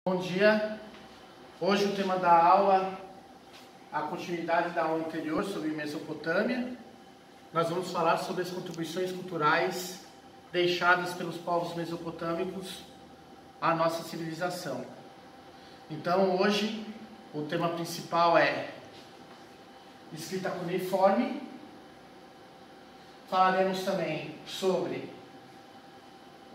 Bom dia, hoje o tema da aula, a continuidade da aula anterior sobre Mesopotâmia. Nós vamos falar sobre as contribuições culturais deixadas pelos povos mesopotâmicos à nossa civilização. Então hoje o tema principal é escrita cuneiforme. Falaremos também sobre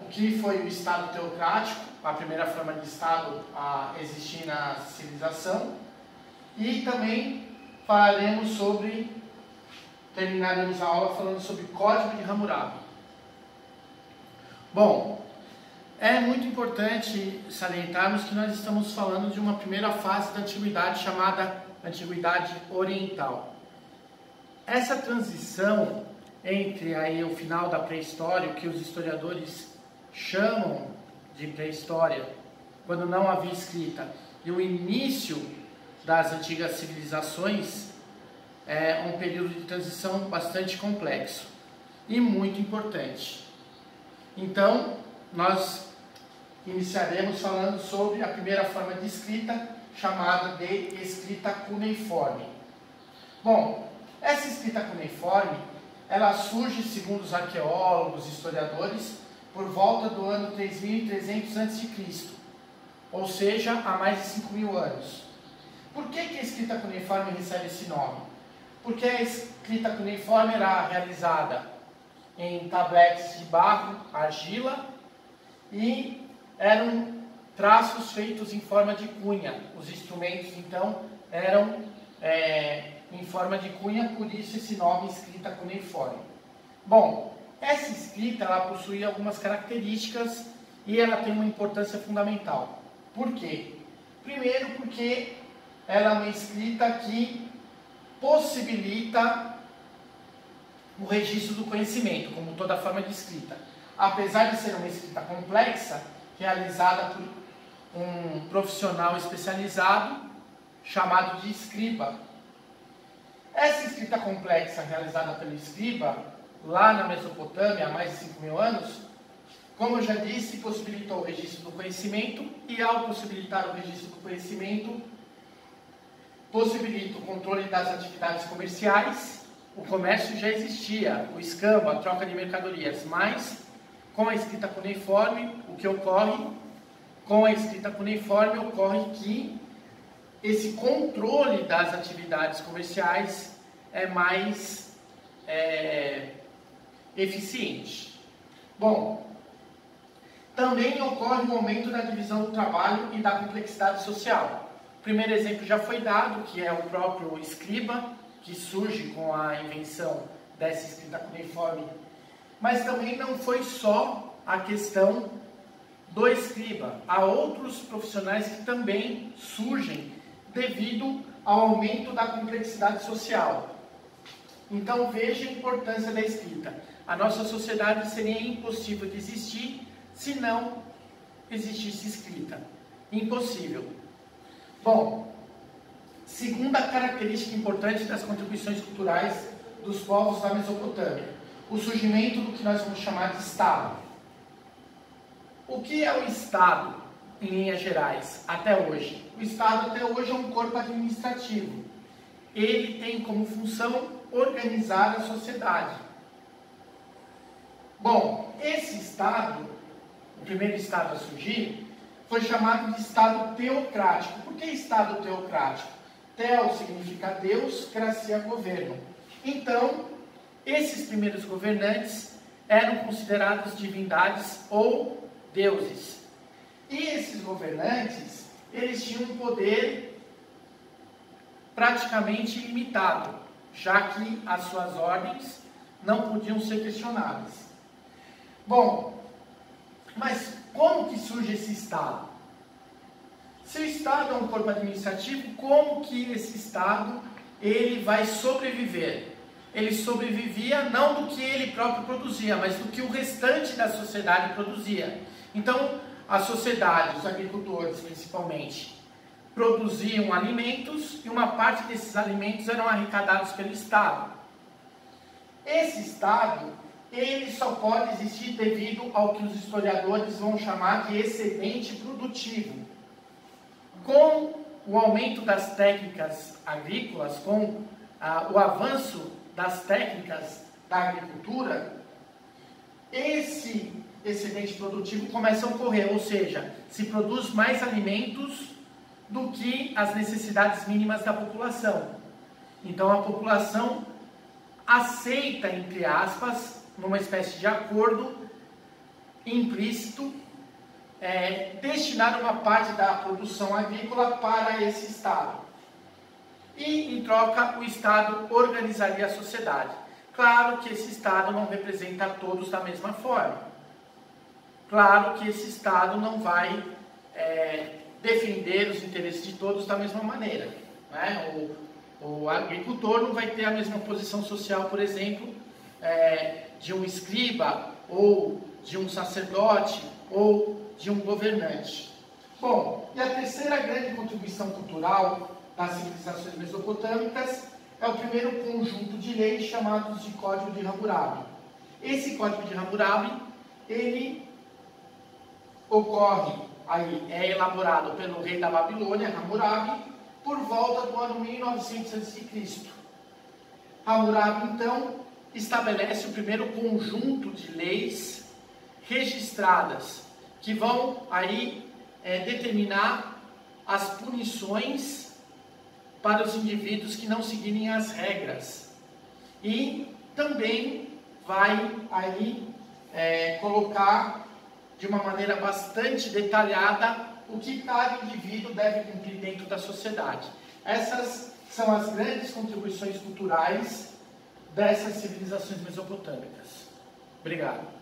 o que foi o Estado teocrático, a primeira forma de Estado a existir na civilização, e também terminaremos a aula falando sobre Código de Hammurabi. Bom, é muito importante salientarmos que nós estamos falando de uma primeira fase da Antiguidade chamada Antiguidade Oriental. Essa transição entre o final da pré-história, o que os historiadores chamam de pré-história, quando não havia escrita, e o início das antigas civilizações, é um período de transição bastante complexo e muito importante. Então, nós iniciaremos falando sobre a primeira forma de escrita, chamada de escrita cuneiforme. Bom, essa escrita cuneiforme, ela surge, segundo os arqueólogos e historiadores, por volta do ano 3300 a.C., ou seja, há mais de 5.000 anos. Por que a escrita cuneiforme recebe esse nome? Porque a escrita cuneiforme era realizada em tabletes de barro, argila, e eram traços feitos em forma de cunha. Os instrumentos, então, eram em forma de cunha, por isso esse nome, escrita cuneiforme. Bom, essa escrita ela possui algumas características e ela tem uma importância fundamental. Por quê? Primeiro, porque ela é uma escrita que possibilita o registro do conhecimento, como toda forma de escrita. Apesar de ser uma escrita complexa, realizada por um profissional especializado chamado de escriba. Essa escrita complexa realizada pelo escriba, lá na Mesopotâmia, há mais de 5.000 anos, como eu já disse, possibilitou o registro do conhecimento, e ao possibilitar o registro do conhecimento, possibilita o controle das atividades comerciais. O comércio já existia, o escambo, a troca de mercadorias, mas com a escrita cuneiforme, o que ocorre com a escrita cuneiforme ocorre que esse controle das atividades comerciais é mais eficiente. Bom, também ocorre o aumento da divisão do trabalho e da complexidade social. O primeiro exemplo já foi dado, que é o próprio escriba, que surge com a invenção dessa escrita cuneiforme. Mas também não foi só a questão do escriba. Há outros profissionais que também surgem devido ao aumento da complexidade social. Então veja a importância da escrita. A nossa sociedade seria impossível de existir se não existisse escrita. Impossível. Bom, segunda característica importante das contribuições culturais dos povos da Mesopotâmia, o surgimento do que nós vamos chamar de Estado. O que é o Estado, em linhas gerais, até hoje? O Estado até hoje é um corpo administrativo. Ele tem como função organizar a sociedade. Bom, esse Estado, o primeiro Estado a surgir, foi chamado de Estado teocrático. Por que Estado teocrático? Teo significa Deus, cracia governo. Então, esses primeiros governantes eram considerados divindades ou deuses. E esses governantes, eles tinham um poder praticamente ilimitado, já que as suas ordens não podiam ser questionadas. Bom, mas como que surge esse Estado? Se o Estado é um corpo administrativo, como que esse Estado ele vai sobreviver? Ele sobrevivia não do que ele próprio produzia, mas do que o restante da sociedade produzia. Então, a sociedade, os agricultores principalmente, produziam alimentos e uma parte desses alimentos eram arrecadados pelo Estado. Esse Estado, ele só pode existir devido ao que os historiadores vão chamar de excedente produtivo. o aumento das técnicas agrícolas, com o avanço das técnicas da agricultura, esse excedente produtivo começa a ocorrer, ou seja, se produz mais alimentos do que as necessidades mínimas da população. Então a população aceita, entre aspas, numa espécie de acordo implícito, destinar uma parte da produção agrícola para esse Estado. E, em troca, o Estado organizaria a sociedade. Claro que esse Estado não representa a todos da mesma forma. Claro que esse Estado não vai defender os interesses de todos da mesma maneira, né? O agricultor não vai ter a mesma posição social, por exemplo, de um escriba, ou de um sacerdote, ou de um governante. Bom, e a terceira grande contribuição cultural das civilizações mesopotâmicas é o primeiro conjunto de leis chamados de Código de Hammurabi. Esse Código de Hammurabi, ele ocorre, é elaborado pelo rei da Babilônia, Hammurabi, por volta do ano 1900 a.C. Hammurabi, então, estabelece o primeiro conjunto de leis registradas, que vão aí determinar as punições para os indivíduos que não seguirem as regras. E também vai aí colocar de uma maneira bastante detalhada o que cada indivíduo deve cumprir dentro da sociedade. Essas são as grandes contribuições culturais dessas civilizações mesopotâmicas. Obrigado.